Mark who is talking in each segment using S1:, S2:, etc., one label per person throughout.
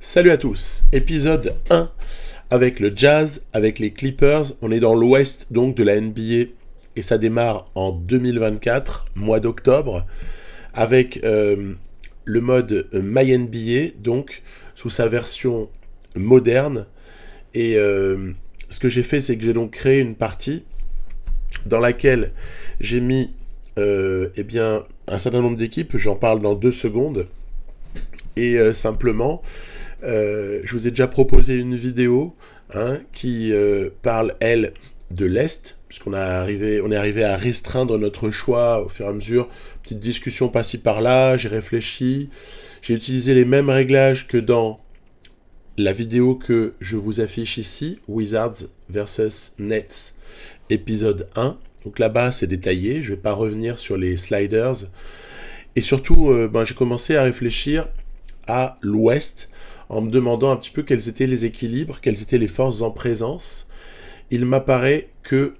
S1: Salut à tous, épisode 1 avec le Jazz, avec les Clippers. On est dans l'ouest donc de la NBA et ça démarre en 2024, mois d'octobre, avec le mode MyNBA, donc sous sa version moderne. Et ce que j'ai fait, c'est que j'ai donc créé une partie dans laquelle j'ai mis un certain nombre d'équipes. J'en parle dans 2 secondes. Et simplement, je vous ai déjà proposé une vidéo qui parle, elle, de l'Est, puisqu'on est arrivé à restreindre notre choix au fur et à mesure. Petite discussion par-ci par-là, j'ai réfléchi. J'ai utilisé les mêmes réglages que dans la vidéo que je vous affiche ici, Wizards vs Nets, épisode 1. Donc là-bas, c'est détaillé, je ne vais pas revenir sur les sliders. Et surtout, j'ai commencé à réfléchir à l'Ouest, en me demandant un petit peu quels étaient les équilibres, quelles étaient les forces en présence. Il m'apparaît que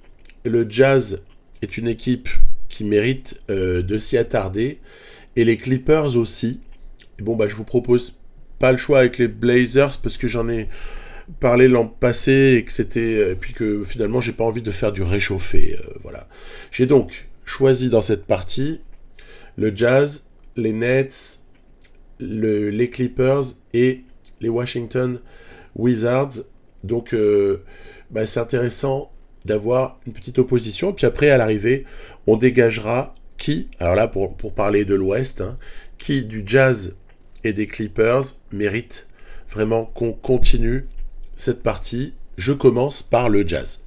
S1: le Jazz est une équipe qui mérite de s'y attarder, et les Clippers aussi. Et je vous propose pas le choix avec les Blazers, parce que j'en ai parlé l'an passé, et que c'était, puis que finalement j'ai pas envie de faire du réchauffé. Voilà. J'ai donc choisi dans cette partie le Jazz, les Nets, les Clippers et les Washington Wizards. Donc c'est intéressant d'avoir une petite opposition. Puis après, à l'arrivée, on dégagera qui, alors là pour parler de l'Ouest, qui du Jazz et des Clippers mérite vraiment qu'on continue cette partie. Je commence par le Jazz.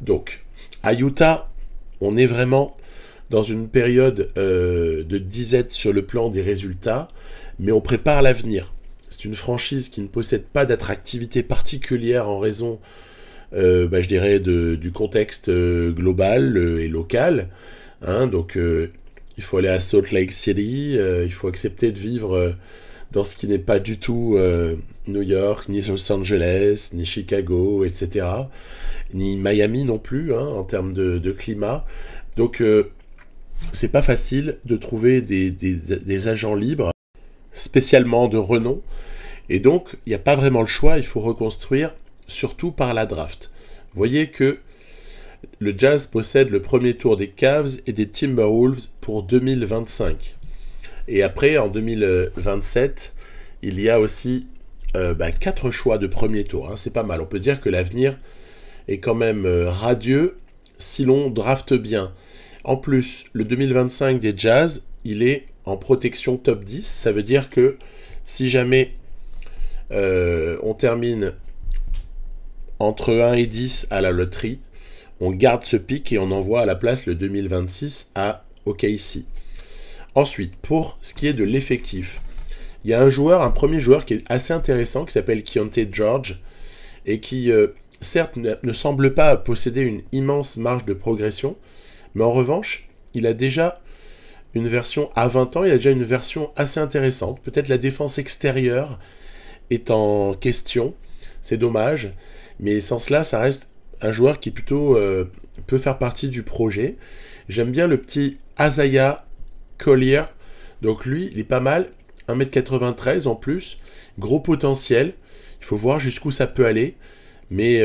S1: Donc, à Utah, on est vraiment dans une période de disette sur le plan des résultats, mais on prépare l'avenir. C'est une franchise qui ne possède pas d'attractivité particulière en raison, je dirais, du contexte global et local. Donc, il faut aller à Salt Lake City, il faut accepter de vivre dans ce qui n'est pas du tout New York, ni Los Angeles, ni Chicago, etc. Ni Miami non plus, en termes de climat. Donc, c'est pas facile de trouver des agents libres, spécialement de renom. Et donc, il n'y a pas vraiment le choix, il faut reconstruire, surtout par la draft. Vous voyez que le Jazz possède le premier tour des Cavs et des Timberwolves pour 2025. Et après, en 2027, il y a aussi 4 choix de premier tour. C'est pas mal. On peut dire que l'avenir est quand même radieux si l'on drafte bien. En plus, le 2025 des Jazz, il est en protection top 10. Ça veut dire que si jamais on termine entre 1 et 10 à la loterie, on garde ce pic et on envoie à la place le 2026 à OKC. Ensuite, pour ce qui est de l'effectif, il y a un premier joueur qui est assez intéressant, qui s'appelle Keyonte George, et qui, certes, ne semble pas posséder une immense marge de progression, mais en revanche, il a déjà une version à 20 ans, il a déjà une version assez intéressante. Peut-être la défense extérieure est en question, c'est dommage, mais sans cela, ça reste un joueur qui plutôt peut faire partie du projet. J'aime bien le petit Isaiah Collier, donc lui, il est pas mal, 1m93 en plus, gros potentiel, il faut voir jusqu'où ça peut aller, mais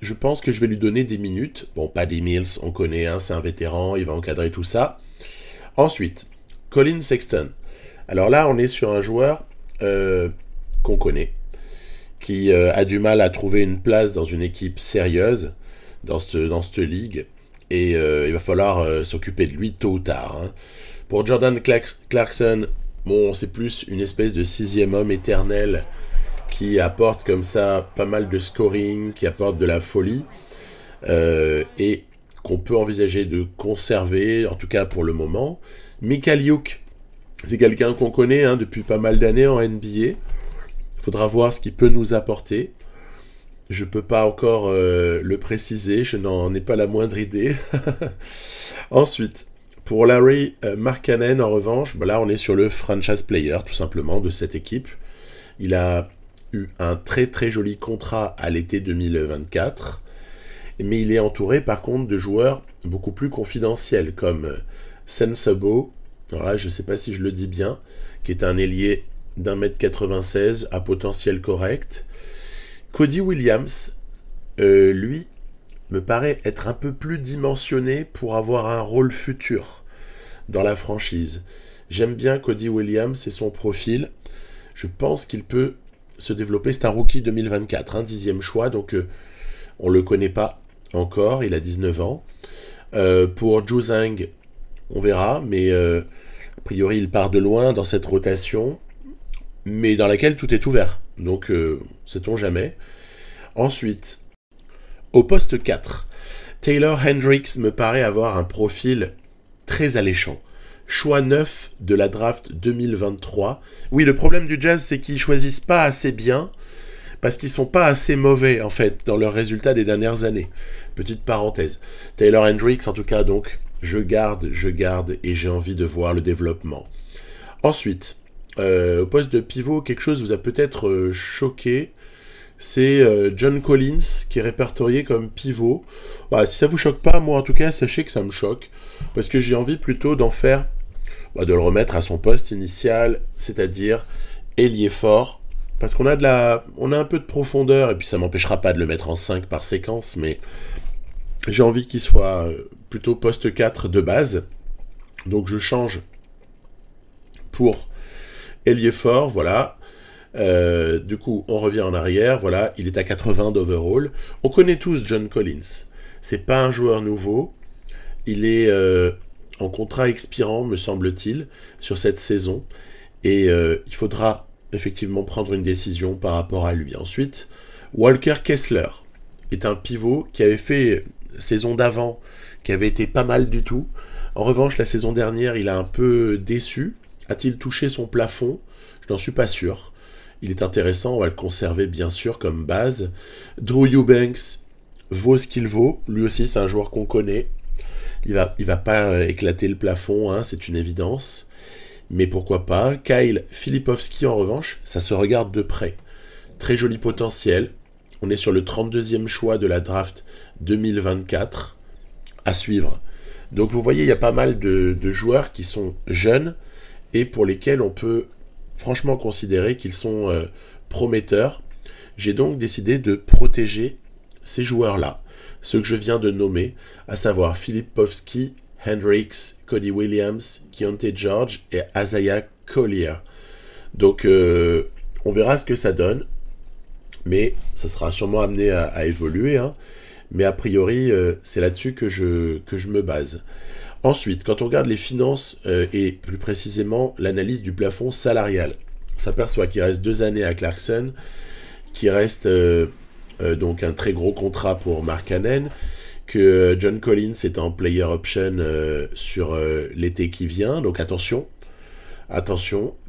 S1: je pense que je vais lui donner des minutes. Bon, Paddy Mills, on connaît, c'est un vétéran, il va encadrer tout ça. Ensuite, Colin Sexton. Alors là, on est sur un joueur qu'on connaît, qui a du mal à trouver une place dans une équipe sérieuse, dans cette ligue, et il va falloir s'occuper de lui tôt ou tard. Pour Jordan Clarkson, c'est plus une espèce de 6e homme éternel qui apporte comme ça pas mal de scoring, qui apporte de la folie, et qu'on peut envisager de conserver, en tout cas pour le moment. Mikhailiuk, c'est quelqu'un qu'on connaît depuis pas mal d'années en NBA. Il faudra voir ce qu'il peut nous apporter. Je ne peux pas encore le préciser, je n'en ai pas la moindre idée. Ensuite, pour Larry Markkanen, en revanche, là on est sur le franchise player, tout simplement, de cette équipe. Il a eu un très très joli contrat à l'été 2024, mais il est entouré par contre de joueurs beaucoup plus confidentiels, comme Sensabo, alors là je ne sais pas si je le dis bien, qui est un ailier d'1m96 à potentiel correct. Cody Williams, lui, me paraît être un peu plus dimensionné pour avoir un rôle futur dans la franchise. J'aime bien Cody Williams et son profil. Je pense qu'il peut se développer. C'est un rookie 2024, 10e choix, donc on ne le connaît pas encore, il a 19 ans. Pour Juzang, on verra, mais a priori il part de loin dans cette rotation, mais dans laquelle tout est ouvert, donc sait-on jamais. Ensuite, au poste 4, Taylor Hendricks me paraît avoir un profil très alléchant. Choix 9 de la draft 2023. Oui, le problème du Jazz, c'est qu'ils choisissent pas assez bien, parce qu'ils sont pas assez mauvais, en fait, dans leurs résultats des dernières années. Petite parenthèse. Taylor Hendricks, en tout cas, donc, je garde, et j'ai envie de voir le développement. Ensuite, au poste de pivot, quelque chose vous a peut-être choqué. C'est John Collins qui est répertorié comme pivot. Bah, si ça vous choque pas, moi en tout cas, sachez que ça me choque. Parce que j'ai envie plutôt d'en faire, de le remettre à son poste initial, c'est-à-dire ailier fort. Parce qu'on a on a un peu de profondeur, et puis ça m'empêchera pas de le mettre en 5 par séquence, mais j'ai envie qu'il soit plutôt poste 4 de base. Donc je change pour ailier fort, voilà. Du coup, on revient en arrière, voilà, il est à 80 d'overall. On connaît tous John Collins. C'est pas un joueur nouveau. Il est en contrat expirant, me semble-t-il, sur cette saison. Et il faudra effectivement prendre une décision par rapport à lui. Ensuite, Walker Kessler est un pivot qui avait fait saison d'avant, qui avait été pas mal du tout. En revanche, la saison dernière, il a un peu déçu. A-t-il touché son plafond? Je n'en suis pas sûr. Il est intéressant, on va le conserver bien sûr comme base. Drew Eubanks vaut ce qu'il vaut. Lui aussi, c'est un joueur qu'on connaît. Il va pas éclater le plafond, hein, c'est une évidence. Mais pourquoi pas. Kyle Filipowski, en revanche, ça se regarde de près. Très joli potentiel. On est sur le 32e choix de la draft 2024. À suivre. Donc vous voyez, il y a pas mal de joueurs qui sont jeunes et pour lesquels on peut franchement considérer qu'ils sont prometteurs. J'ai donc décidé de protéger ces joueurs-là, ceux que je viens de nommer, à savoir Filipowski, Hendricks, Cody Williams, Keontae George et Isaiah Collier. Donc on verra ce que ça donne, mais ça sera sûrement amené à évoluer, hein. Mais a priori, c'est là-dessus que je me base. Ensuite, quand on regarde les finances et plus précisément l'analyse du plafond salarial, on s'aperçoit qu'il reste 2 années à Clarkson, qu'il reste donc un très gros contrat pour Mark Cannon, que John Collins est en player option sur l'été qui vient, donc attention.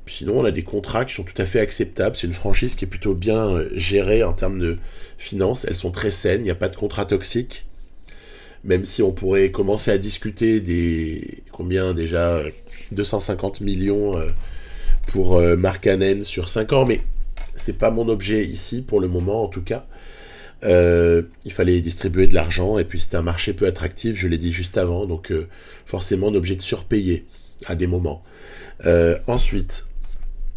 S1: Sinon, on a des contrats qui sont tout à fait acceptables. C'est une franchise qui est plutôt bien gérée en termes de finances. Elles sont très saines, il n'y a pas de contrat toxique. Même si on pourrait commencer à discuter des... Combien déjà 250 millions pour Mark Cannon sur 5 ans. Mais c'est pas mon objet ici, pour le moment en tout cas. Il fallait distribuer de l'argent. Et puis c'était un marché peu attractif, je l'ai dit juste avant. Donc forcément, on est obligé de surpayer à des moments. Ensuite...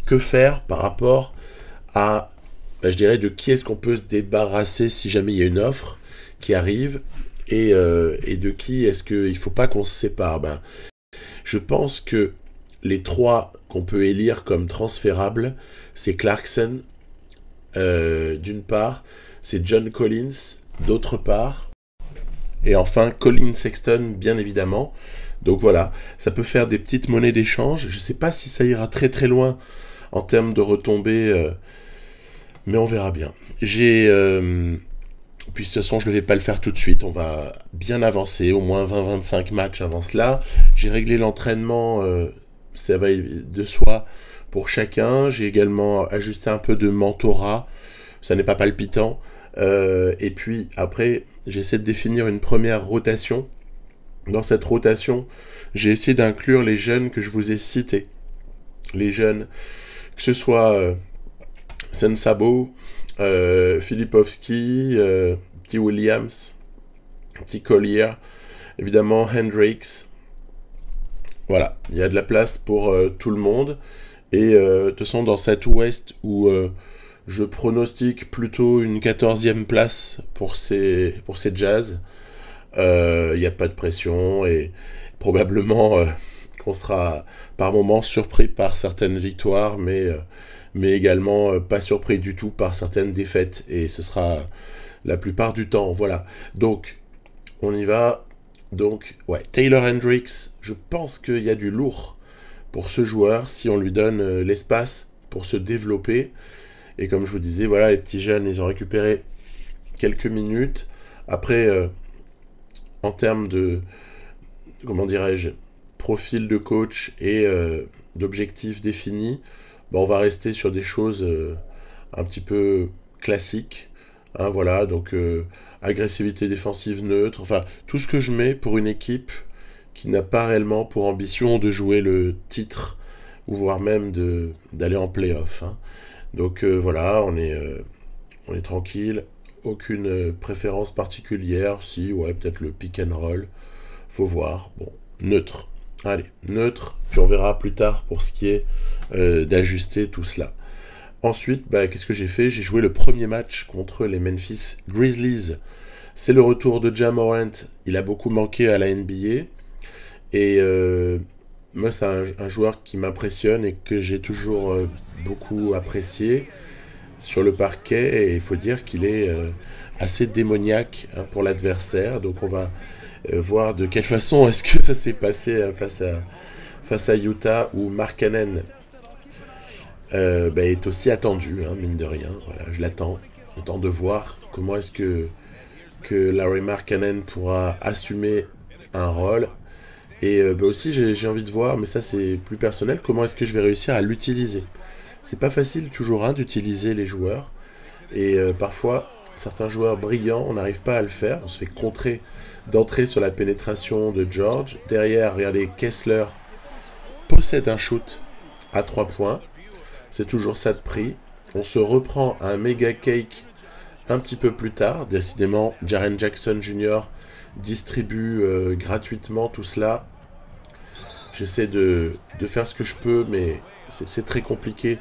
S1: Que faire par rapport à, je dirais, de qui est-ce qu'on peut se débarrasser si jamais il y a une offre qui arrive et de qui est-ce qu'il ne faut pas qu'on se sépare. Je pense que les 3 qu'on peut élire comme transférables, c'est Clarkson, d'une part, c'est John Collins, d'autre part, et enfin Colin Sexton, bien évidemment. Donc voilà, ça peut faire des petites monnaies d'échange. Je ne sais pas si ça ira très très loin en termes de retombées, mais on verra bien. Puis de toute façon, je ne vais pas le faire tout de suite, on va bien avancer, au moins 20-25 matchs avant cela. J'ai réglé l'entraînement, ça va de soi pour chacun. J'ai également ajusté un peu de mentorat, ça n'est pas palpitant. Et puis après, j'essaie de définir une première rotation. Dans cette rotation, j'ai essayé d'inclure les jeunes que je vous ai cités. Les jeunes... que ce soit Sensabo, Filipowski, petit Williams, petit Collier, évidemment Hendricks. Voilà, il y a de la place pour tout le monde. Et de toute façon, dans cet Ouest où je pronostique plutôt une 14e place pour ces Jazz, il n'y a pas de pression et probablement qu'on sera par moments surpris par certaines victoires, mais également pas surpris du tout par certaines défaites. Et ce sera la plupart du temps. Voilà. Donc, on y va. Donc, ouais, Taylor Hendricks, je pense qu'il y a du lourd pour ce joueur si on lui donne l'espace pour se développer. Et comme je vous disais, voilà, les petits jeunes, ils ont récupéré quelques minutes. Après, en termes de, comment dirais-je, profil de coach et d'objectifs définis, ben, on va rester sur des choses un petit peu classiques. Hein, voilà, donc agressivité défensive neutre, enfin, tout ce que je mets pour une équipe qui n'a pas réellement pour ambition de jouer le titre, ou voire même d'aller en play-off. Hein. Donc voilà, on est tranquille, aucune préférence particulière, si, ouais, peut-être le pick and roll, faut voir, bon, neutre. Allez, neutre, puis on verra plus tard pour ce qui est d'ajuster tout cela. Ensuite, bah, qu'est-ce que j'ai fait? J'ai joué le premier match contre les Memphis Grizzlies. C'est le retour de Ja Morant, il a beaucoup manqué à la NBA, et moi c'est un joueur qui m'impressionne et que j'ai toujours beaucoup apprécié sur le parquet, et il faut dire qu'il est assez démoniaque hein, pour l'adversaire, donc on va voir de quelle façon est-ce que ça s'est passé face à Utah, où Markkanen bah, est aussi attendu, hein, mine de rien. Voilà, je l'attends de voir comment est-ce que Larry Markkanen pourra assumer un rôle. Et bah aussi, j'ai envie de voir, mais ça c'est plus personnel, comment est-ce que je vais réussir à l'utiliser. C'est pas facile toujours hein, d'utiliser les joueurs. Et parfois, certains joueurs brillants, on n'arrive pas à le faire. On se fait contrer d'entrer sur la pénétration de George. Derrière, regardez, Kessler possède un shoot à 3 points. C'est toujours ça de prix. On se reprend un méga cake un petit peu plus tard. Décidément, Jaren Jackson Jr. distribue gratuitement tout cela. J'essaie de faire ce que je peux, mais c'est très compliqué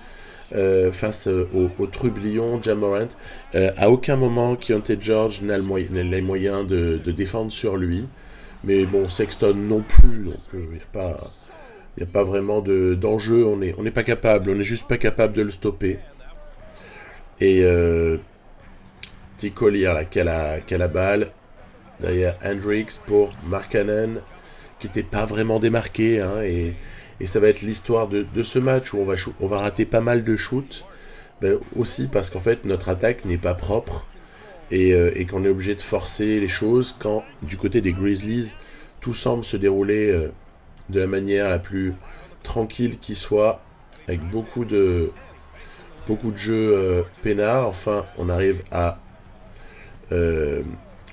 S1: face au trublion Ja Morant. À aucun moment, Keontae George n'a les moyens de défendre sur lui. Mais bon, Sexton non plus, donc il n'y a pas vraiment d'enjeu. On n'est pas capable, on n'est juste pas capable de le stopper. Et petit Collier là, qui a la balle. Derrière Hendricks pour Markkanen, qui n'était pas vraiment démarqué. Hein, et ça va être l'histoire de ce match où on va rater pas mal de shoots. Ben, aussi parce qu'en fait, notre attaque n'est pas propre. Et qu'on est obligé de forcer les choses quand, du côté des Grizzlies, tout semble se dérouler de la manière la plus tranquille qui soit, avec beaucoup de jeux peinards. Enfin, on arrive à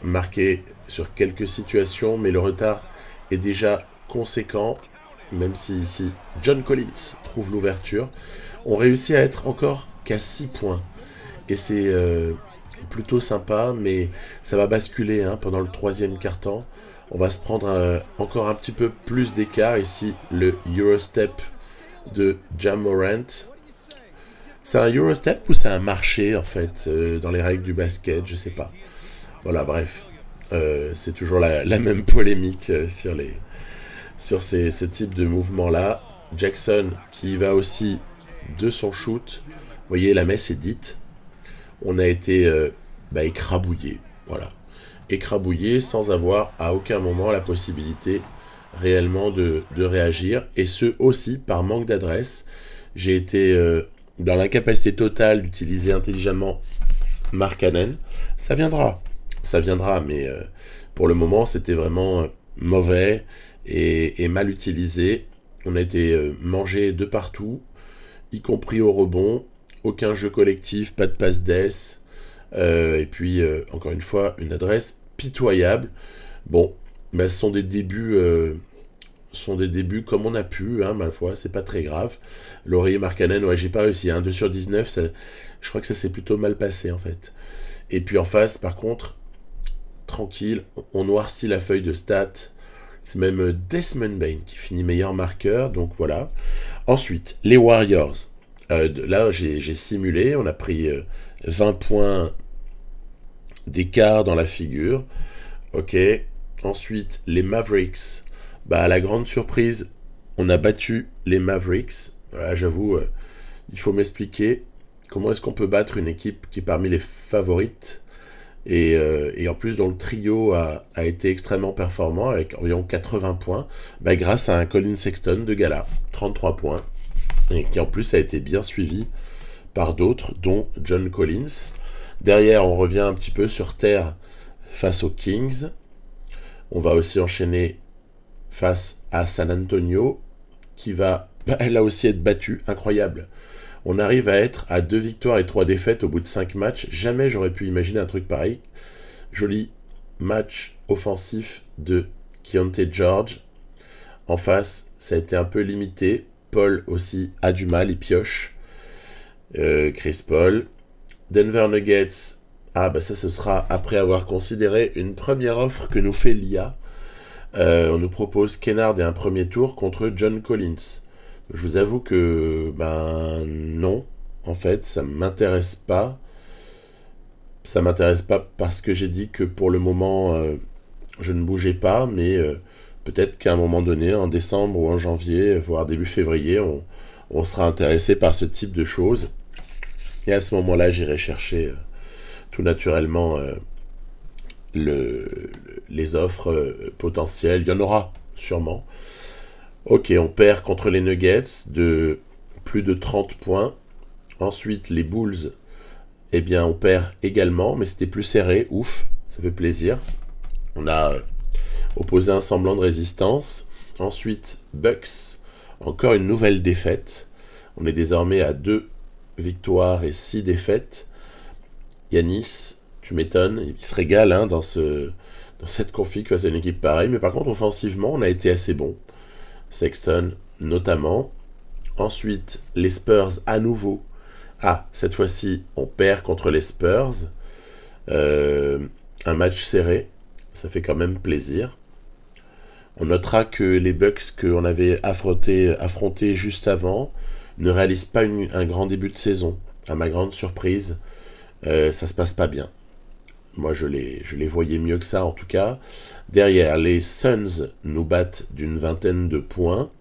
S1: marquer sur quelques situations, mais le retard est déjà conséquent, même si John Collins trouve l'ouverture. On réussit à être encore qu'à 6 points. Et c'est plutôt sympa, mais ça va basculer hein, pendant le troisième quart-temps. On va se prendre encore un petit peu plus d'écart. Ici, le Eurostep de Ja Morant. C'est un Eurostep ou c'est un marché, en fait, dans les règles du basket, je sais pas. Voilà, bref. C'est toujours la même polémique sur ce type de mouvement-là. Jackson qui va aussi de son shoot. Vous voyez, la messe est dite. On a été écrabouillé. Voilà. Écrabouillé sans avoir à aucun moment la possibilité réellement de réagir. Et ce aussi par manque d'adresse. J'ai été dans l'incapacité totale d'utiliser intelligemment Markkanen. Ça viendra, mais pour le moment, c'était vraiment mauvais et mal utilisé. On a été mangé de partout, y compris au rebond. Aucun jeu collectif, pas de passe d'ess. Et puis, encore une fois, une adresse pitoyable. Bon, ce sont des débuts comme on a pu, hein, ma foi, c'est pas très grave. Laurier Markkanen, ouais, j'ai pas réussi. 2 sur 19, je crois que ça s'est plutôt mal passé, en fait. Et puis en face, par contre, tranquille, on noircit la feuille de stats. C'est même Desmond Bane qui finit meilleur marqueur, donc voilà. Ensuite, les Warriors. Là, j'ai simulé, on a pris 20 points d'écart dans la figure. Ok. Ensuite, les Mavericks. Bah, à la grande surprise, on a battu les Mavericks. Voilà, j'avoue, il faut m'expliquer comment est-ce qu'on peut battre une équipe qui est parmi les favorites et en plus dont le trio a été extrêmement performant avec environ 80 points, bah, grâce à un Colin Sexton de gala, 33 points, et qui en plus a été bien suivi par d'autres, dont John Collins. Derrière, on revient un petit peu sur terre face aux Kings. On va aussi enchaîner face à San Antonio, qui va là aussi être battu, incroyable. On arrive à être à 2 victoires et 3 défaites au bout de 5 matchs. Jamais j'aurais pu imaginer un truc pareil. Joli match offensif de Keontae George. En face, ça a été un peu limité. Paul aussi a du mal, il pioche. Chris Paul. Denver Nuggets. Ah bah ça ce sera après avoir considéré une première offre que nous fait l'IA. On nous propose Kennard et un premier tour contre John Collins. Je vous avoue que, non, en fait, ça m'intéresse pas. Ça m'intéresse pas parce que j'ai dit que pour le moment, je ne bougeais pas, mais peut-être qu'à un moment donné, en décembre ou en janvier, voire début février, on sera intéressé par ce type de choses. Et à ce moment-là, j'irai chercher tout naturellement les offres potentielles. Il y en aura sûrement. Ok, on perd contre les Nuggets de plus de 30 points. Ensuite, les Bulls, eh bien, on perd également, mais c'était plus serré. Ouf, ça fait plaisir. On a opposé un semblant de résistance. Ensuite, Bucks, encore une nouvelle défaite. On est désormais à 2 victoires et 6 défaites. Yanis, tu m'étonnes, il se régale dans cette config face à une équipe pareille. Mais par contre, offensivement, on a été assez bon. Sexton notamment. Ensuite, les Spurs à nouveau. Ah, cette fois-ci, on perd contre les Spurs. Un match serré, ça fait quand même plaisir. On notera que les Bucks qu'on avait affrontés juste avant ne réalisent pas un grand début de saison. À ma grande surprise, ça se passe pas bien. Moi, je les voyais mieux que ça, en tout cas. Derrière, les Suns nous battent d'une vingtaine de points.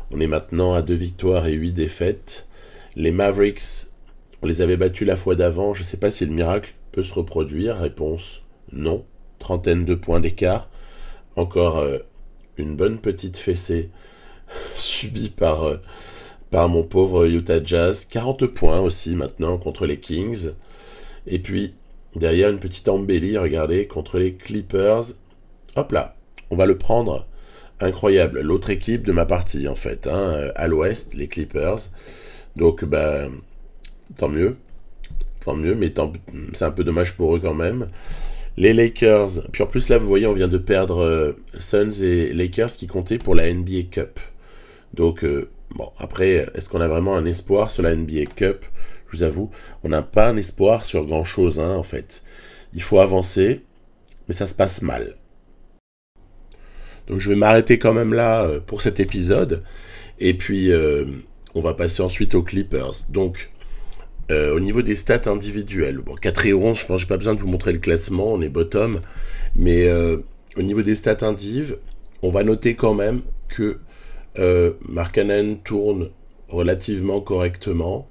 S1: On est maintenant à 2 victoires et 8 défaites. Les Mavericks, on les avait battus la fois d'avant. Je ne sais pas si le miracle peut se reproduire. Réponse, non. Trentaine de points d'écart. Encore une bonne petite fessée subie par mon pauvre Utah Jazz. 40 points aussi maintenant contre les Kings. Et puis, derrière, une petite embellie, regardez, contre les Clippers. Hop là, on va le prendre. Incroyable, l'autre équipe de ma partie, en fait, à l'ouest, les Clippers. Donc, tant mieux, mais c'est un peu dommage pour eux quand même. Les Lakers, puis en plus là, vous voyez, on vient de perdre Suns et Lakers qui comptaient pour la NBA Cup. Donc, après, est-ce qu'on a vraiment un espoir sur la NBA Cup ? Je vous avoue, on n'a pas un espoir sur grand-chose, en fait. Il faut avancer, mais ça se passe mal. Donc je vais m'arrêter quand même là pour cet épisode. Et puis, on va passer ensuite aux Clippers. Donc, au niveau des stats individuelles, 4 et 11, je pense que je n'ai pas besoin de vous montrer le classement, on est bottom. Mais au niveau des stats indiv, on va noter quand même que Markkanen tourne relativement correctement,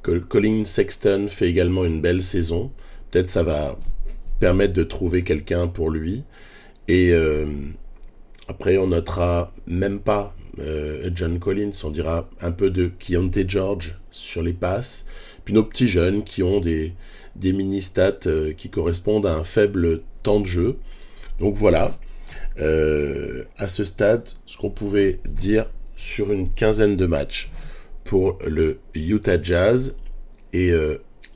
S1: que Colin Sexton fait également une belle saison. Peut-être ça va permettre de trouver quelqu'un pour lui. Et après, on notera même pas John Collins, on dira un peu de Keontae George sur les passes. Puis nos petits jeunes qui ont des mini-stats qui correspondent à un faible temps de jeu. Donc voilà, à ce stade, ce qu'on pouvait dire sur une quinzaine de matchs pour le Utah Jazz. Et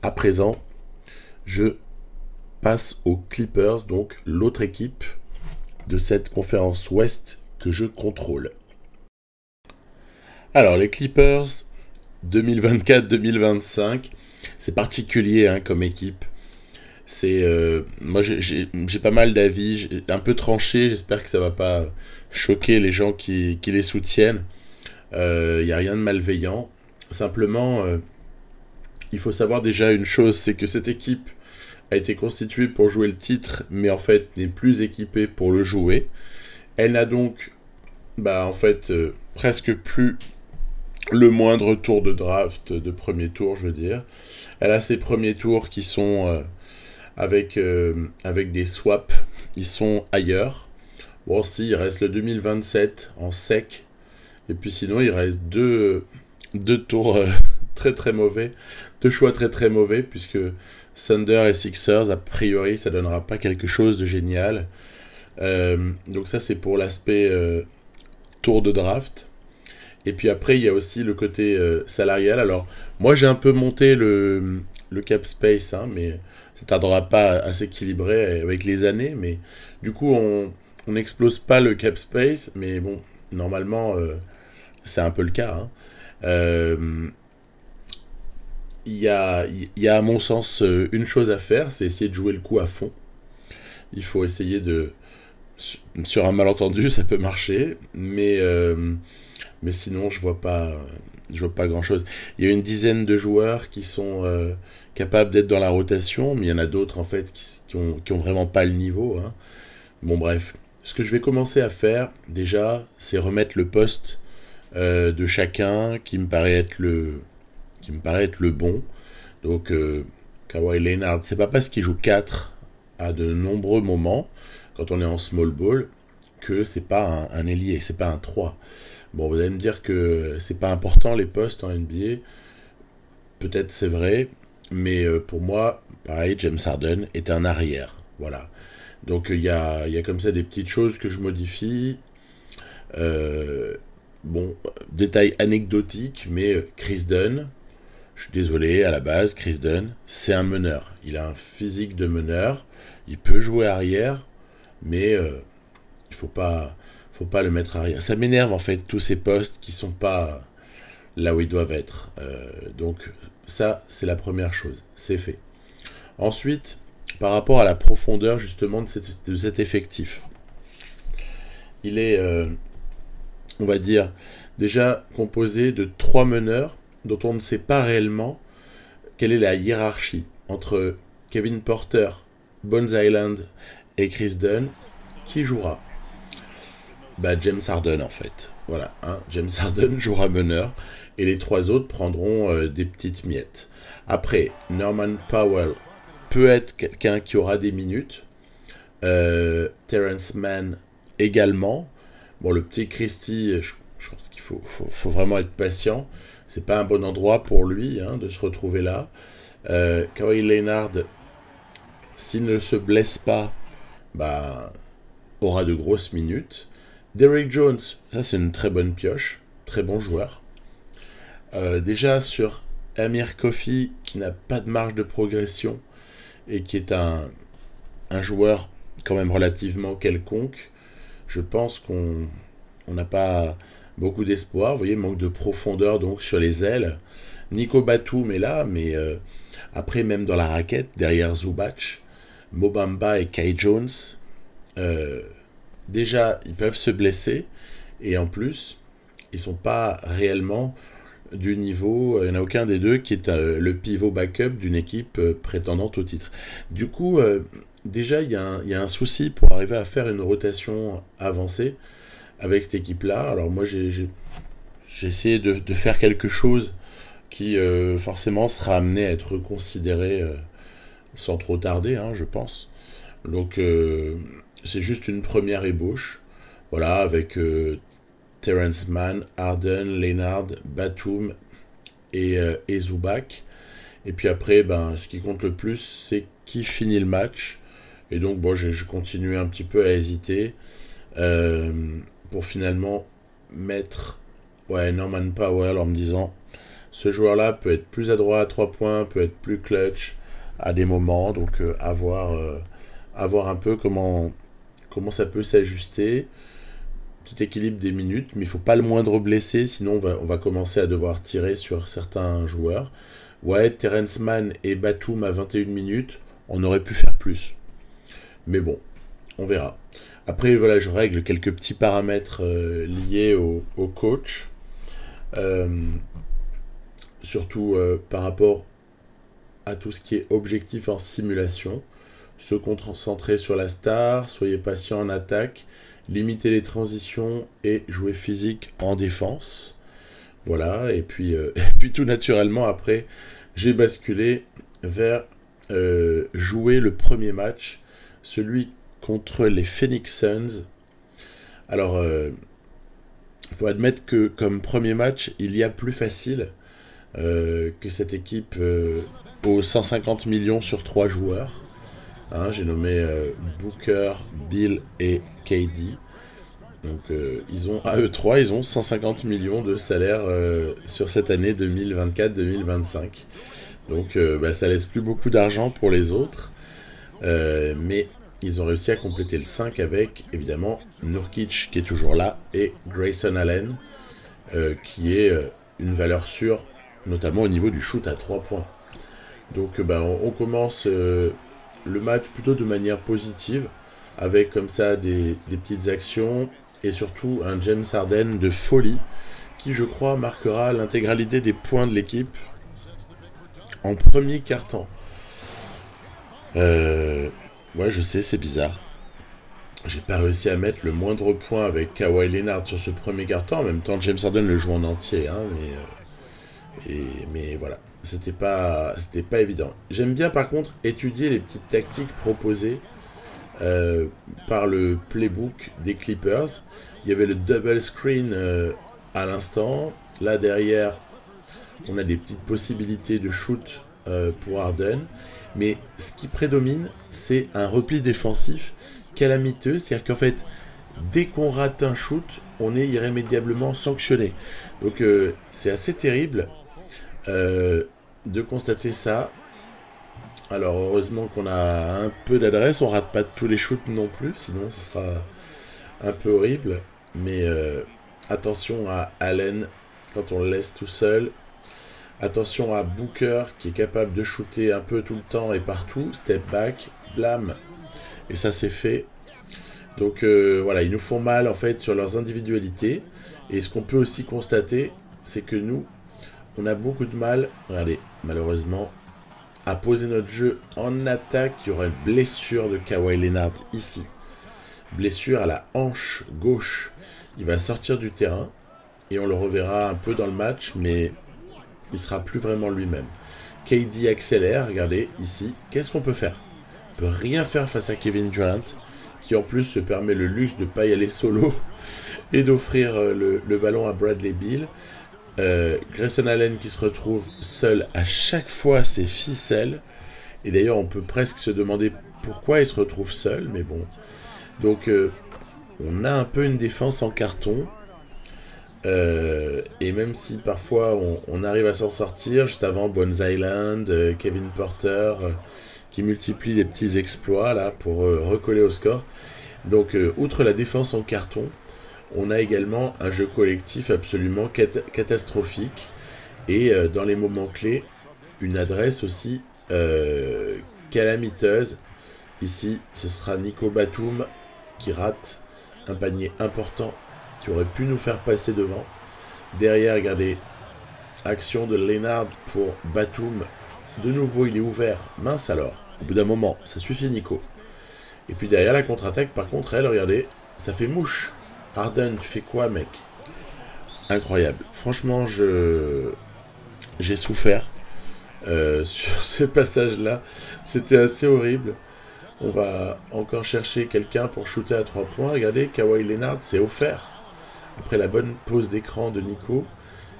S1: à présent, je passe aux Clippers, donc l'autre équipe de cette conférence Ouest que je contrôle. Alors, les Clippers 2024-2025, c'est particulier comme équipe. Moi, j'ai pas mal d'avis, un peu tranché. J'espère que ça va pas choquer les gens qui les soutiennent. Il n'y a rien de malveillant. Simplement, il faut savoir déjà une chose, c'est que cette équipe a été constituée pour jouer le titre, mais en fait n'est plus équipée pour le jouer. Elle n'a donc, en fait, presque plus le moindre tour de draft, de premier tour, je veux dire. Elle a ses premiers tours qui sont avec des swaps, ils sont ailleurs. Bon, si, il reste le 2027 en sec, et puis sinon, il reste deux tours très très mauvais, deux choix très très mauvais, puisque Thunder et Sixers, a priori, ça donnera pas quelque chose de génial. Donc ça, c'est pour l'aspect tour de draft. Et puis après, il y a aussi le côté salarial. Alors, moi, j'ai un peu monté le cap space, hein, mais ça tardera pas à s'équilibrer avec les années. Mais du coup, on n'explose pas le cap space, mais bon, normalement, c'est un peu le cas. Hein. Il y a, à mon sens, une chose à faire, c'est essayer de jouer le coup à fond. Il faut essayer de... Sur un malentendu, ça peut marcher, mais sinon, je vois pas grand-chose. Il y a une dizaine de joueurs qui sont capables d'être dans la rotation, mais il y en a d'autres, en fait, qui ont vraiment pas le niveau. Hein. Bon, bref. Ce que je vais commencer à faire, déjà, c'est remettre le poste de chacun qui me paraît être le bon. Donc, Kawhi Leonard, c'est pas parce qu'il joue 4 à de nombreux moments, quand on est en small ball, que c'est pas un ailier, c'est pas un 3. Bon, vous allez me dire que c'est pas important les postes en NBA. Peut-être c'est vrai, mais pour moi, pareil, James Harden est un arrière. Voilà. Donc il y a comme ça des petites choses que je modifie. Bon, détail anecdotique, mais Chris Dunn, je suis désolé, à la base, Chris Dunn, c'est un meneur. Il a un physique de meneur, il peut jouer arrière, mais il faut pas le mettre arrière. Ça m'énerve en fait, tous ces postes qui sont pas là où ils doivent être. Donc ça, c'est la première chose, c'est fait. Ensuite, par rapport à la profondeur justement de cet effectif, il est, on va dire, déjà composé de 3 meneurs dont on ne sait pas réellement quelle est la hiérarchie entre Kevin Porter, Bones Island et Chris Dunn. Qui jouera? James Harden en fait. Voilà, hein, James Harden jouera meneur et les 3 autres prendront des petites miettes. Après, Norman Powell peut être quelqu'un qui aura des minutes. Terrence Mann également. Bon, le petit Christie, je pense qu'il faut vraiment être patient. C'est pas un bon endroit pour lui hein, de se retrouver là. Kawhi Leonard, s'il ne se blesse pas, aura de grosses minutes. Derrick Jones, ça c'est une très bonne pioche, très bon joueur. Déjà sur Amir Coffey, qui n'a pas de marge de progression et qui est un joueur quand même relativement quelconque, je pense qu'on n'a pas beaucoup d'espoir. Vous voyez, manque de profondeur donc sur les ailes. Nico Batum est là, mais après même dans la raquette, derrière Zubac, Mo Bamba et Kai Jones, déjà ils peuvent se blesser et en plus ils sont pas réellement du niveau, il n'y en a aucun des deux qui est le pivot backup d'une équipe prétendante au titre. Du coup, déjà il y a un souci pour arriver à faire une rotation avancée avec cette équipe-là. Alors moi j'ai essayé de faire quelque chose qui forcément sera amené à être considéré sans trop tarder, hein, je pense. Donc c'est juste une première ébauche, voilà, avec Terrence Mann, Harden, Leonard, Batum et Zubac. Et puis après, ce qui compte le plus, c'est qui finit le match. Et donc, bon, je continue un petit peu à hésiter pour finalement mettre Norman Powell en me disant ce joueur-là peut être plus adroit à 3 points, peut être plus clutch à des moments. Donc, à voir un peu comment ça peut s'ajuster. Petit équilibre des minutes, mais il ne faut pas le moindre blessé, sinon on va commencer à devoir tirer sur certains joueurs. Ouais, Terrence Mann et Batum à 21 minutes, on aurait pu faire plus. Mais bon, on verra. Après, voilà, je règle quelques petits paramètres liés au coach. Surtout par rapport à tout ce qui est objectif en simulation. Se concentrer sur la star, soyez patient en attaque, limiter les transitions et jouer physique en défense. Voilà, et puis tout naturellement, après, j'ai basculé vers jouer le premier match, celui contre les Phoenix Suns. Alors, il faut admettre que comme premier match, il y a plus facile que cette équipe aux 150 millions sur 3 joueurs. Hein, j'ai nommé Booker, Bill et KD. Donc ils ont, à eux 3, ils ont 150 millions de salaire sur cette année 2024-2025. Donc ça laisse plus beaucoup d'argent pour les autres. Mais ils ont réussi à compléter le 5 avec, évidemment, Nurkic qui est toujours là et Grayson Allen qui est une valeur sûre, notamment au niveau du shoot à 3 points. Donc on commence le match plutôt de manière positive, avec comme ça des petites actions et surtout un James Harden de folie qui, je crois, marquera l'intégralité des points de l'équipe en premier quart-temps. Ouais, je sais, c'est bizarre. J'ai pas réussi à mettre le moindre point avec Kawhi Leonard sur ce premier quart-temps. En même temps, James Harden le joue en entier, hein, mais voilà, c'était pas évident. J'aime bien par contre étudier les petites tactiques proposées par le playbook des Clippers. Il y avait le double screen à l'instant. Là derrière, on a des petites possibilités de shoot pour Harden. Mais ce qui prédomine, c'est un repli défensif calamiteux. C'est-à-dire qu'en fait, dès qu'on rate un shoot, on est irrémédiablement sanctionné. Donc c'est assez terrible de constater ça. Alors heureusement qu'on a un peu d'adresse, on rate pas tous les shoots non plus, sinon ce sera un peu horrible. Mais attention à Allen quand on le laisse tout seul. Attention à Booker qui est capable de shooter un peu tout le temps et partout. Step back, blam. Et ça c'est fait. Donc voilà, ils nous font mal en fait sur leurs individualités. Et ce qu'on peut aussi constater, c'est que nous, on a beaucoup de mal, regardez, malheureusement, à poser notre jeu en attaque. Il y aura une blessure de Kawhi Leonard ici. Blessure à la hanche gauche. Il va sortir du terrain et on le reverra un peu dans le match, mais il ne sera plus vraiment lui-même. KD accélère, regardez ici. Qu'est-ce qu'on peut faire? On peut rien faire face à Kevin Durant, qui en plus se permet le luxe de ne pas y aller solo et d'offrir le ballon à Bradley Beal. Grayson Allen qui se retrouve seul à chaque fois ses ficelles. Et d'ailleurs, on peut presque se demander pourquoi il se retrouve seul, mais bon. Donc, on a un peu une défense en carton. Et même si parfois on arrive à s'en sortir, juste avant Bones Island, Kevin Porter qui multiplie les petits exploits là pour recoller au score. Donc outre la défense en carton, on a également un jeu collectif absolument catastrophique et dans les moments clés, une adresse aussi calamiteuse. Ici, ce sera Nico Batum qui rate un panier important qui aurait pu nous faire passer devant. Derrière, regardez, action de Leonard pour Batum. De nouveau, il est ouvert. Mince alors. Au bout d'un moment, ça suffit Nico. Et puis derrière, la contre-attaque, par contre, elle, regardez, ça fait mouche. Harden, tu fais quoi, mec? Incroyable. Franchement, j'ai souffert sur ce passage-là. C'était assez horrible. On va encore chercher quelqu'un pour shooter à 3 points. Regardez, Kawhi Leonard s'est offert après la bonne pause d'écran de Nico,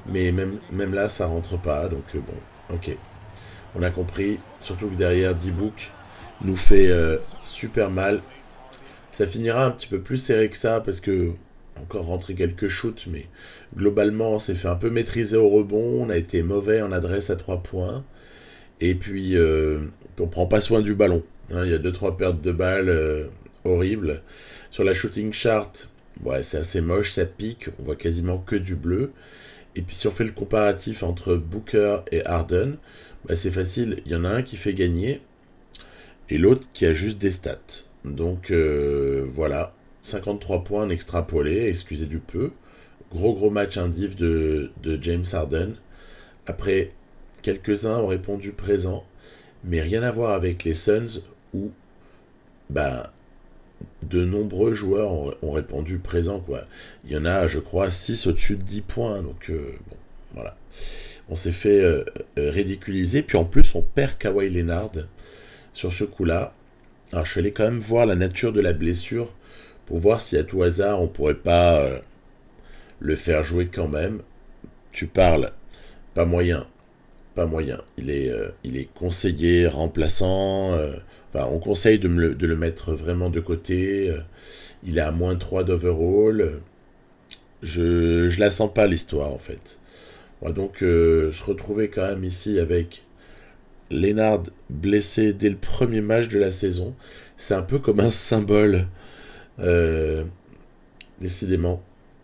S1: mais même là ça rentre pas, donc bon, ok, on a compris, surtout que derrière D-Book nous fait super mal. Ça finira un petit peu plus serré que ça parce que encore rentré quelques shoots, mais globalement on s'est fait un peu maîtriser au rebond, on a été mauvais en adresse à 3 points et puis on prend pas soin du ballon, hein, il y a 2-3 pertes de balles horribles sur la shooting chart. Ouais, c'est assez moche, ça pique, on voit quasiment que du bleu. Et puis si on fait le comparatif entre Booker et Harden, bah c'est facile, il y en a un qui fait gagner. et l'autre qui a juste des stats. Donc voilà, 53 points en extrapolé, excusez du peu. Gros match indiv de James Harden. Après, quelques-uns ont répondu présent, mais rien à voir avec les Suns où bah, de nombreux joueurs ont répondu présent, quoi. Il y en a, je crois, 6 au-dessus de 10 points. Donc, bon, voilà. On s'est fait ridiculiser. Puis en plus, on perd Kawhi Leonard sur ce coup-là. Alors, je suis allé quand même voir la nature de la blessure pour voir si à tout hasard, on pourrait pas le faire jouer quand même. Tu parles, pas moyen. Pas moyen. Il est conseillé, remplaçant. Enfin, on conseille de le mettre vraiment de côté. Il est à -3 d'overall. Je la sens pas, l'histoire, en fait. On va donc se retrouver quand même ici avec Leonard blessé dès le premier match de la saison. C'est un peu comme un symbole, décidément.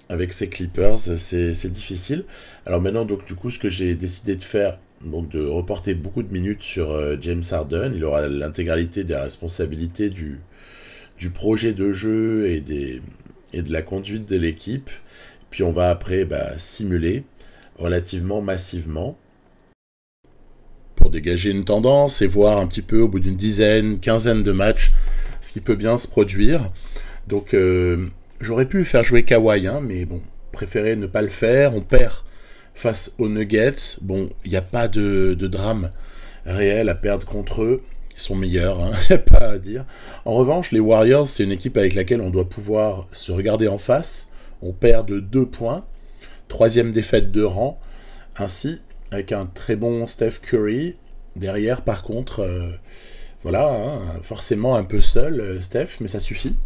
S1: Avec ces Clippers, c'est difficile. Alors maintenant, donc, du coup, ce que j'ai décidé de faire, donc de reporter beaucoup de minutes sur James Harden. Il aura l'intégralité des responsabilités du projet de jeu et de la conduite de l'équipe. Puis on va après simuler relativement massivement pour dégager une tendance et voir un petit peu au bout d'une dizaine, quinzaine de matchs ce qui peut bien se produire. Donc j'aurais pu faire jouer Kawhi, hein, mais bon, préféré ne pas le faire. On perd face aux Nuggets. Bon, il n'y a pas de drame réel à perdre contre eux. Ils sont meilleurs, il n'y a pas à dire. En revanche, les Warriors, c'est une équipe avec laquelle on doit pouvoir se regarder en face. On perd de 2 points. 3e défaite de rang. Ainsi, avec un très bon Steph Curry. Derrière, par contre, voilà, hein, forcément un peu seul, Steph, mais ça suffit.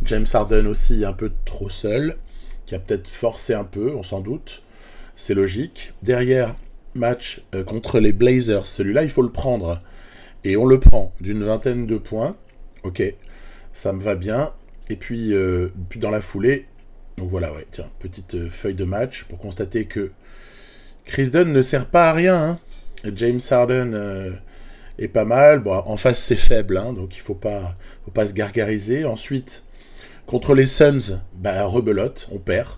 S1: James Harden aussi un peu trop seul, qui a peut-être forcé un peu, on s'en doute. C'est logique. Derrière, match contre les Blazers. Celui-là, il faut le prendre. Et on le prend d'une vingtaine de points. Ok, ça me va bien. Et puis dans la foulée, donc voilà, ouais, tiens, petite feuille de match pour constater que Chris Dunn ne sert pas à rien. Hein. James Harden est pas mal. Bon, en face, c'est faible, hein, donc il faut pas se gargariser. Ensuite, contre les Suns, rebelote, on perd.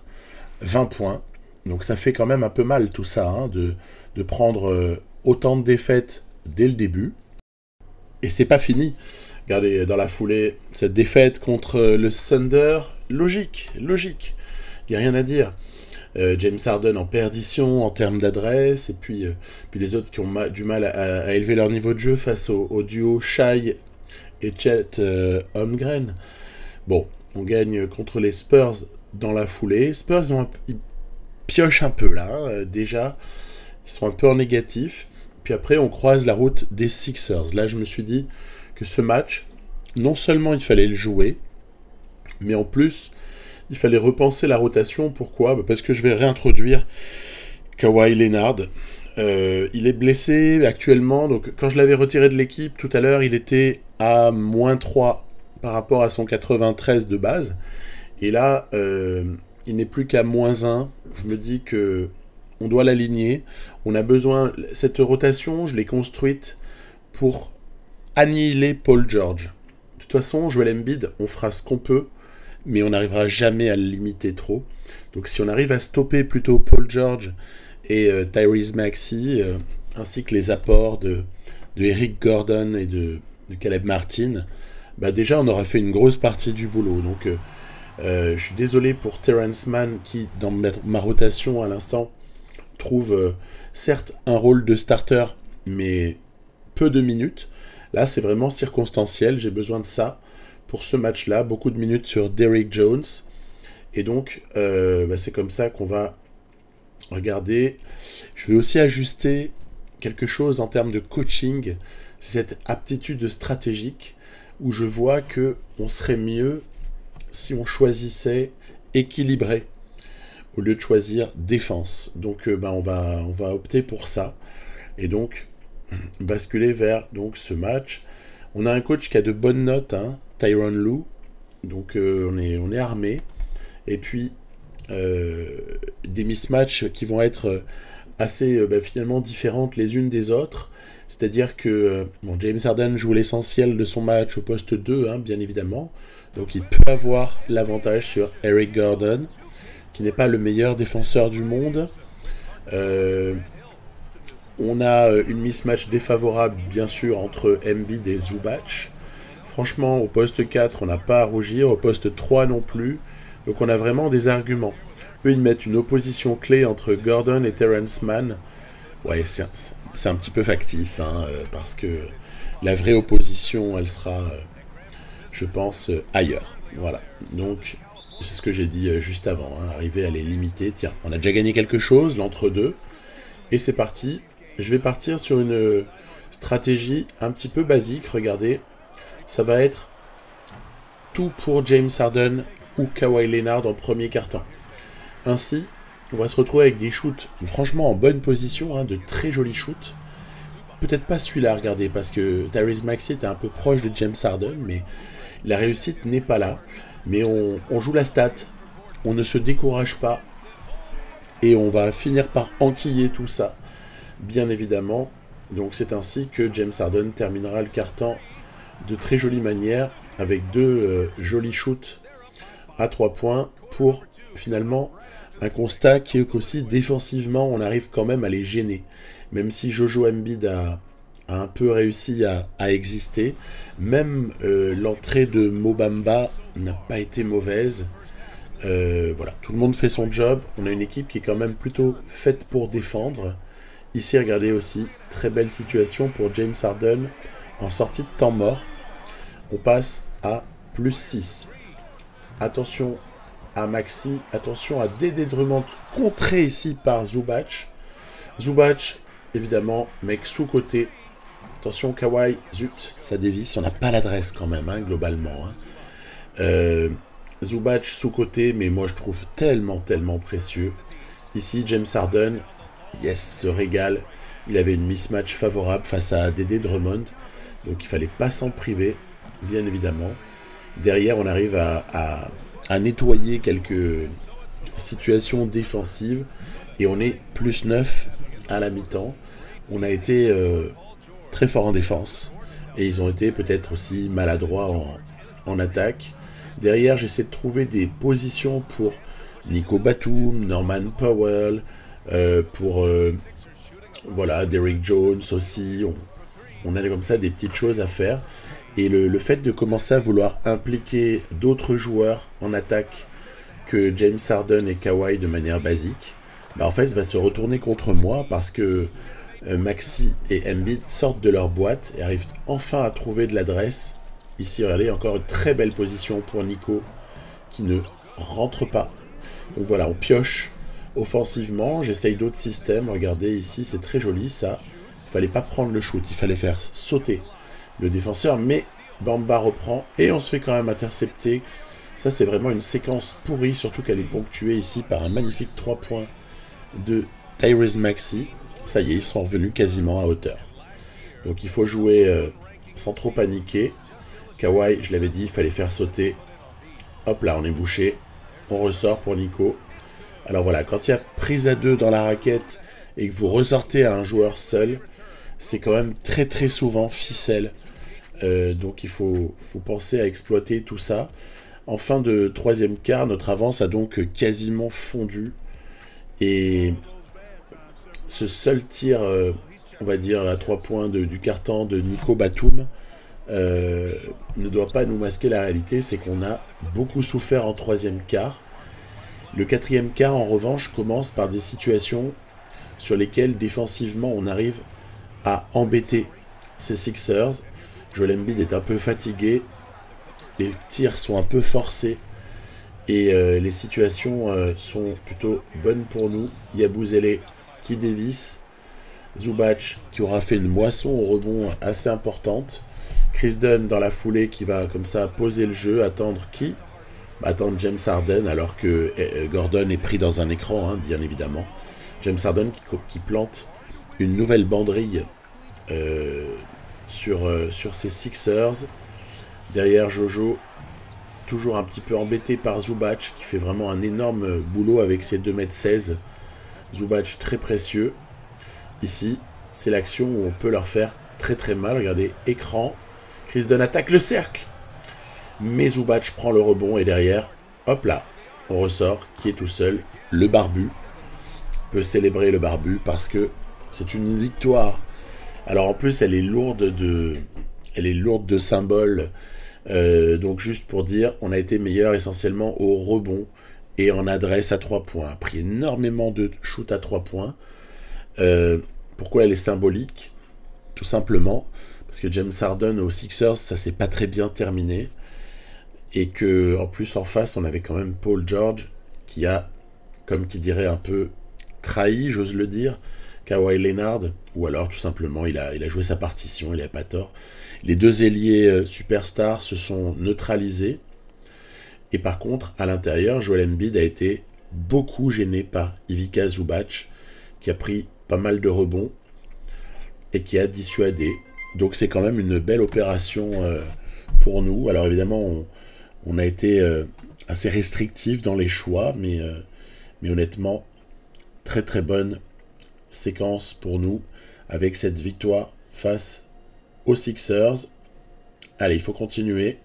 S1: 20 points. Donc ça fait quand même un peu mal tout ça, hein, de prendre autant de défaites dès le début. Et c'est pas fini. Regardez, dans la foulée, cette défaite contre le Thunder, logique. Il n'y a rien à dire. James Harden en perdition en termes d'adresse, et puis les autres qui ont du mal à élever leur niveau de jeu face au duo Shai et Chet Holmgren. Bon, on gagne contre les Spurs dans la foulée. Spurs, ils piochent un peu là, hein, déjà. Ils sont un peu en négatif. Puis après, on croise la route des Sixers. Là, je me suis dit que ce match, non seulement il fallait le jouer, mais en plus, il fallait repenser la rotation. Pourquoi ? Parce que je vais réintroduire Kawhi Leonard. Il est blessé actuellement. Donc, quand je l'avais retiré de l'équipe tout à l'heure, il était à -3 par rapport à son 93 de base. Et là, il n'est plus qu'à -1. Je me dis que on doit l'aligner. On a besoin... Cette rotation, je l'ai construite pour annihiler Paul George. De toute façon, Joel Embiid, on fera ce qu'on peut, mais on n'arrivera jamais à le limiter trop. Donc si on arrive à stopper plutôt Paul George et Tyrese Maxey, ainsi que les apports de Eric Gordon et de Caleb Martin, déjà on aura fait une grosse partie du boulot. Donc je suis désolé pour Terrence Mann qui, dans ma rotation à l'instant, trouve certes un rôle de starter, mais peu de minutes. Là, c'est vraiment circonstanciel. J'ai besoin de ça pour ce match-là. Beaucoup de minutes sur Derrick Jones. Et donc, c'est comme ça qu'on va regarder. Je vais aussi ajuster quelque chose en termes de coaching. C'est cette aptitude stratégique où je vois qu'on serait mieux si on choisissait équilibré au lieu de choisir défense. Donc on va opter pour ça. Et donc basculer vers ce match. On a un coach qui a de bonnes notes, hein, Tyronn Lue. Donc on est armé. Et puis des mismatchs qui vont être assez finalement différentes les unes des autres. C'est-à-dire que James Harden joue l'essentiel de son match au poste 2, hein, bien évidemment. Donc il peut avoir l'avantage sur Eric Gordon, qui n'est pas le meilleur défenseur du monde. On a une mismatch défavorable, bien sûr, entre Embiid et Zubac. Franchement, au poste 4, on n'a pas à rougir. Au poste 3 non plus. Donc on a vraiment des arguments. Eux, ils mettent une opposition clé entre Gordon et Terrence Mann. Ouais, c'est un petit peu factice, hein, parce que la vraie opposition, elle sera, je pense, ailleurs. Voilà. Donc, c'est ce que j'ai dit juste avant. Hein, arriver à les limiter. Tiens, on a déjà gagné quelque chose, l'entre-deux. Et c'est parti. Je vais partir sur une stratégie un petit peu basique. Regardez. Ça va être tout pour James Harden ou Kawhi Leonard en premier quart-temps. Ainsi, on va se retrouver avec des shoots franchement en bonne position, hein, de très jolis shoots. Peut-être pas celui-là, regardez, parce que Tyrese Maxey était un peu proche de James Harden, mais la réussite n'est pas là. Mais on joue la stat, on ne se décourage pas, et on va finir par enquiller tout ça, bien évidemment. Donc c'est ainsi que James Harden terminera le quart-temps de très jolie manière, avec deux jolis shoots à 3 points, pour finalement un constat qui est qu'aussi défensivement on arrive quand même à les gêner. Même si Jojo Embiid a un peu réussi à exister, même l'entrée de Mo Bamba n'a pas été mauvaise. Voilà, tout le monde fait son job, on a une équipe qui est quand même plutôt faite pour défendre. Ici, regardez aussi, très belle situation pour James Harden en sortie de temps mort. On passe à plus 6. Attention à Maxi, attention à Dédé Drummond, contré ici par Zubac. Zubac, évidemment, mec sous-côté. Attention Kawhi, zut, ça dévisse, on n'a pas l'adresse quand même, hein, globalement. Hein. Zubac sous-côté, mais moi je trouve tellement précieux. Ici, James Harden, yes, se régale. Il avait une mismatch favorable face à Dédé Drummond, donc il fallait pas s'en priver, bien évidemment. Derrière, on arrive à nettoyer quelques situations défensives et on est plus 9 à la mi-temps. On a été très fort en défense et ils ont été peut-être aussi maladroits en attaque. Derrière, j'essaie de trouver des positions pour Nico Batum, Norman Powell, pour voilà, Derrick Jones aussi. On a comme ça des petites choses à faire. Et le fait de commencer à vouloir impliquer d'autres joueurs en attaque que James Harden et Kawhi de manière basique, en fait, va se retourner contre moi parce que Maxi et Embiid sortent de leur boîte et arrivent enfin à trouver de l'adresse. Ici, regardez, encore une très belle position pour Nico qui ne rentre pas. Donc voilà, on pioche offensivement. J'essaye d'autres systèmes. Regardez ici, c'est très joli ça. Il fallait pas prendre le shoot, il fallait faire sauter le défenseur, mais Bamba reprend et on se fait quand même intercepter. Ça, c'est vraiment une séquence pourrie, surtout qu'elle est ponctuée ici par un magnifique 3 points de Tyrese Maxey. Ça y est, ils sont revenus quasiment à hauteur. Donc il faut jouer sans trop paniquer. Kawhi, je l'avais dit, il fallait faire sauter. Hop là, on est bouché. On ressort pour Nico. Alors voilà, quand il y a prise à 2 dans la raquette et que vous ressortez à un joueur seul, c'est quand même très souvent ficelle. Donc il faut penser à exploiter tout ça. En fin de troisième quart, notre avance a donc quasiment fondu. Et ce seul tir, on va dire, à 3 points du carton de Nico Batum ne doit pas nous masquer la réalité, c'est qu'on a beaucoup souffert en troisième quart. Le quatrième quart, en revanche, commence par des situations sur lesquelles, défensivement, on arrive à embêter ces Sixers. Joel Embiid est un peu fatigué, les tirs sont un peu forcés et les situations sont plutôt bonnes pour nous. Yabusele qui dévisse, Zubac qui aura fait une moisson au rebond assez importante, Chris Dunn dans la foulée qui va comme ça poser le jeu, attendre qui ? Attendre James Harden alors que Gordon est pris dans un écran, hein, bien évidemment. James Harden qui plante une nouvelle banderille sur ces Sixers. Derrière Jojo, toujours un petit peu embêté par Zubac qui fait vraiment un énorme boulot avec ses 2,16 m. Zubac très précieux. ici, c'est l'action où on peut leur faire très très mal. Regardez, écran, Chris Dunn attaque le cercle, mais Zubac prend le rebond et derrière, hop là, on ressort, qui est tout seul, le barbu. On peut célébrer le barbu parce que c'est une victoire. Alors en plus, elle est lourde de symboles. Donc juste pour dire, on a été meilleur essentiellement au rebond et en adresse à 3 points. A pris énormément de shoots à 3 points. Pourquoi elle est symbolique? Tout simplement parce que James Harden aux Sixers, ça s'est pas très bien terminé. Et que en plus en face, on avait quand même Paul George qui a, comme qui dirait, un peu trahi, j'ose le dire, Kawhi Leonard, ou alors tout simplement il a joué sa partition, il n'a pas tort. Les deux ailiers superstars se sont neutralisés. Et par contre, à l'intérieur, Joel Embiid a été beaucoup gêné par Ivica Zubac, qui a pris pas mal de rebonds et qui a dissuadé. Donc c'est quand même une belle opération pour nous. Alors évidemment, on a été assez restrictif dans les choix, mais honnêtement, très très bonne séquence pour nous avec cette victoire face aux Sixers. Allez, il faut continuer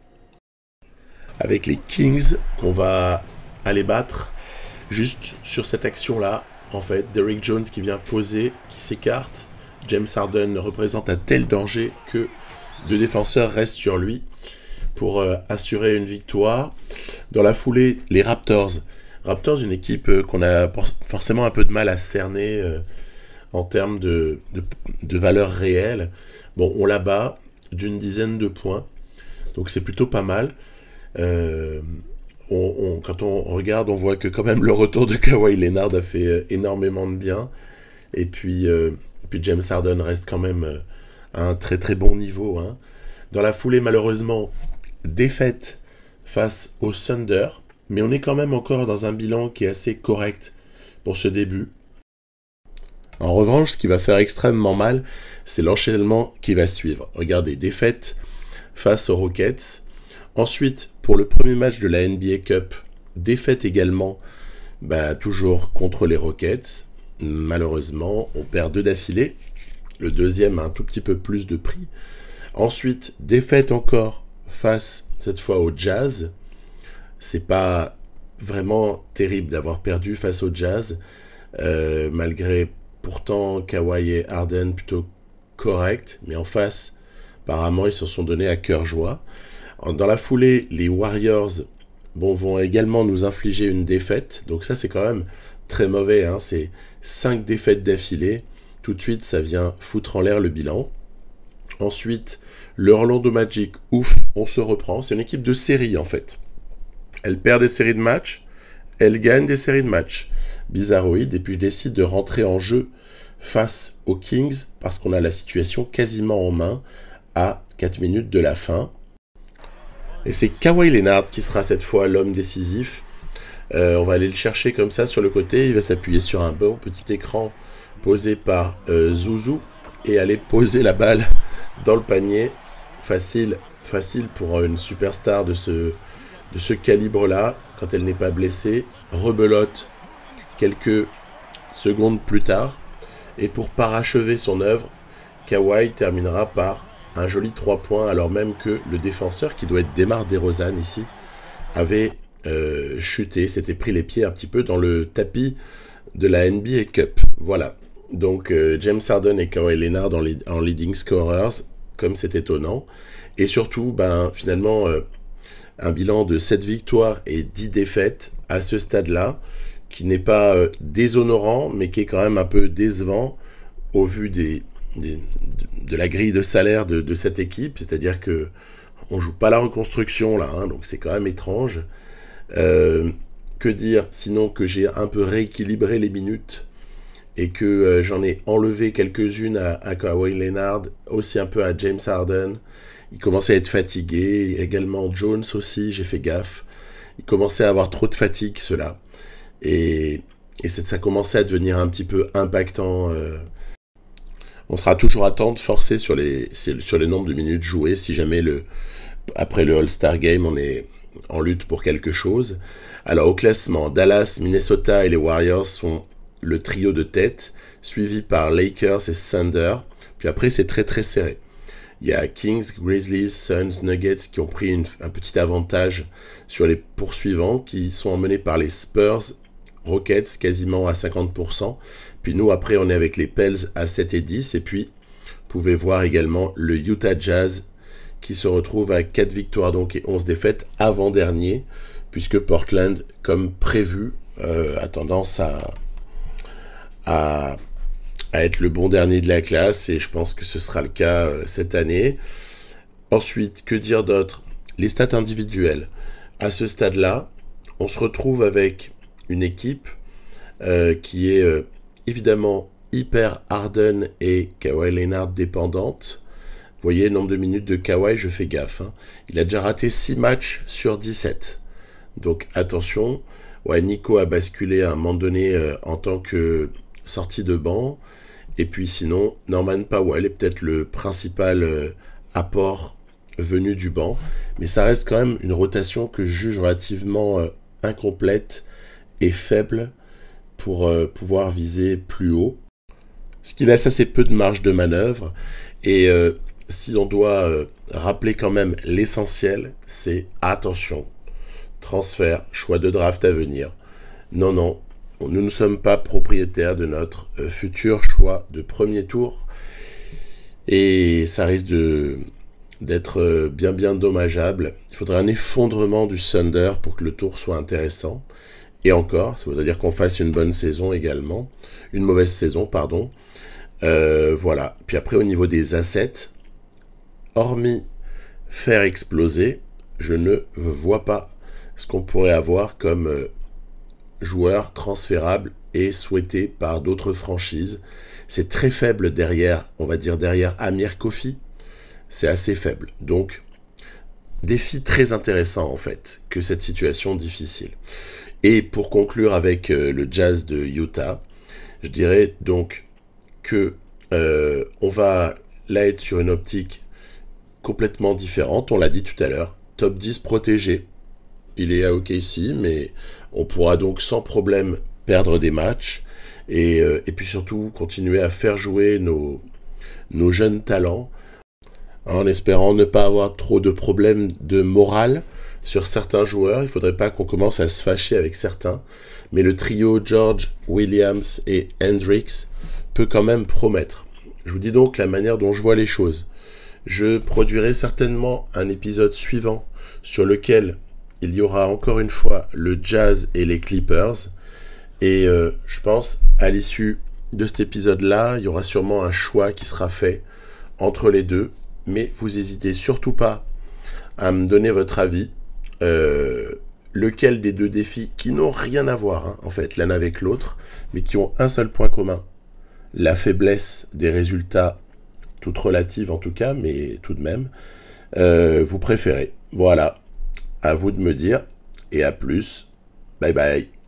S1: avec les Kings qu'on va aller battre. Juste sur cette action-là, en fait, Derrick Jones qui vient poser, qui s'écarte. James Harden représente un tel danger que le défenseur reste sur lui pour assurer une victoire. Dans la foulée, les Raptors. Raptors, une équipe qu'on a forcément un peu de mal à cerner en termes de valeur réelle. Bon, on la bat d'une dizaine de points, donc c'est plutôt pas mal. Quand on regarde, on voit que quand même le retour de Kawhi Leonard a fait énormément de bien. Et puis James Harden reste quand même à un très très bon niveau. Hein. Dans la foulée, malheureusement, défaite face au Thunder. Mais on est quand même encore dans un bilan qui est assez correct pour ce début. En revanche, ce qui va faire extrêmement mal, c'est l'enchaînement qui va suivre. Regardez, défaite face aux Rockets. Ensuite, pour le premier match de la NBA Cup, défaite également, toujours contre les Rockets. Malheureusement, on perd 2 d'affilée. Le deuxième a un tout petit peu plus de prix. Ensuite, défaite encore face, cette fois, au Jazz. C'est pas vraiment terrible d'avoir perdu face au Jazz, malgré pourtant Kawhi et Harden plutôt corrects, mais en face, apparemment, ils se sont donnés à cœur joie. Dans la foulée, les Warriors vont également nous infliger une défaite, donc ça c'est quand même très mauvais, hein. C'est 5 défaites d'affilée, tout de suite ça vient foutre en l'air le bilan. Ensuite, le Orlando Magic, ouf, on se reprend, c'est une équipe de série en fait. Elle perd des séries de matchs, elle gagne des séries de matchs. Bizarroïde, et puis je décide de rentrer en jeu face aux Kings parce qu'on a la situation quasiment en main à 4 minutes de la fin. Et c'est Kawhi Leonard qui sera cette fois l'homme décisif. On va aller le chercher comme ça sur le côté, il va s'appuyer sur un bon petit écran posé par Zouzou et aller poser la balle dans le panier. Facile pour une superstar de ce calibre-là, quand elle n'est pas blessée. Rebelote quelques secondes plus tard. Et pour parachever son œuvre, Kawhi terminera par un joli 3 points, alors même que le défenseur, qui doit être DeMar DeRozan ici, avait chuté, s'était pris les pieds un petit peu dans le tapis de la NBA Cup. Voilà. Donc James Harden et Kawhi Leonard en leading scorers, comme c'est étonnant. Et surtout, finalement, un bilan de 7 victoires et 10 défaites à ce stade-là, qui n'est pas déshonorant, mais qui est quand même un peu décevant au vu de la grille de salaire de cette équipe. C'est-à-dire que on joue pas la reconstruction là, hein, donc c'est quand même étrange. Que dire sinon que j'ai un peu rééquilibré les minutes et que j'en ai enlevé quelques-unes à Kawhi Leonard, aussi un peu à James Harden. Il commençait à être fatigué, également Jones aussi, j'ai fait gaffe. Il commençait à avoir trop de fatigue, ceux-là. Et ça commençait à devenir un petit peu impactant. On sera toujours à temps de forcer sur les nombres de minutes jouées si jamais après le All-Star Game, on est en lutte pour quelque chose. Alors au classement, Dallas, Minnesota et les Warriors sont le trio de tête, suivi par Lakers et Thunder. Puis après, c'est très très serré. Il y a Kings, Grizzlies, Suns, Nuggets qui ont pris un petit avantage sur les poursuivants, qui sont emmenés par les Spurs, Rockets quasiment à 50%. Puis nous, après, on est avec les Pels à 7 et 10. Et puis, vous pouvez voir également le Utah Jazz qui se retrouve à 4 victoires donc et 11 défaites avant-dernier, puisque Portland, comme prévu, a tendance à être le bon dernier de la classe, et je pense que ce sera le cas cette année. Ensuite, que dire d'autre? Les stats individuelles. À ce stade-là, on se retrouve avec une équipe qui est évidemment hyper Harden et Kawhi Leonard dépendante. Vous voyez, nombre de minutes de Kawhi, je fais gaffe. Hein. Il a déjà raté 6 matchs sur 17. Donc attention. Ouais, Nico a basculé à un moment donné en tant que sortie de banc. Et puis sinon, Norman Powell est peut-être le principal apport venu du banc. Mais ça reste quand même une rotation que je juge relativement incomplète et faible pour pouvoir viser plus haut. Ce qui laisse assez peu de marge de manœuvre. Et si on doit rappeler quand même l'essentiel, c'est attention. Transfert, choix de draft à venir. Non, nous ne sommes pas propriétaires de notre futur choix de premier tour. Et ça risque d'être bien dommageable. Il faudrait un effondrement du Thunder pour que le tour soit intéressant. Et encore, ça voudrait dire qu'on fasse une bonne saison également. Une mauvaise saison, pardon. Voilà. Puis après, au niveau des assets, hormis faire exploser, je ne vois pas ce qu'on pourrait avoir comme joueur transférable et souhaité par d'autres franchises. C'est très faible derrière, on va dire derrière Amir Kofi. C'est assez faible. Donc, défi très intéressant en fait que cette situation difficile. Et pour conclure avec le Jazz de Utah, je dirais donc que on va là être sur une optique complètement différente. On l'a dit tout à l'heure, top 10 protégé. Il est à OKC, mais on pourra donc sans problème perdre des matchs et puis surtout continuer à faire jouer nos jeunes talents en espérant ne pas avoir trop de problèmes de morale sur certains joueurs. Il ne faudrait pas qu'on commence à se fâcher avec certains, mais le trio George, Williams et Hendricks peut quand même promettre. Je vous dis donc la manière dont je vois les choses. Je produirai certainement un épisode suivant sur lequel il y aura encore une fois le Jazz et les Clippers. Et je pense, à l'issue de cet épisode-là, il y aura sûrement un choix qui sera fait entre les deux. Mais vous n'hésitez surtout pas à me donner votre avis. Lequel des deux défis, qui n'ont rien à voir, hein, en fait, l'un avec l'autre, mais qui ont un seul point commun. La faiblesse des résultats, toute relative en tout cas, mais tout de même, vous préférez. Voilà. À vous de me dire, et à plus. Bye bye.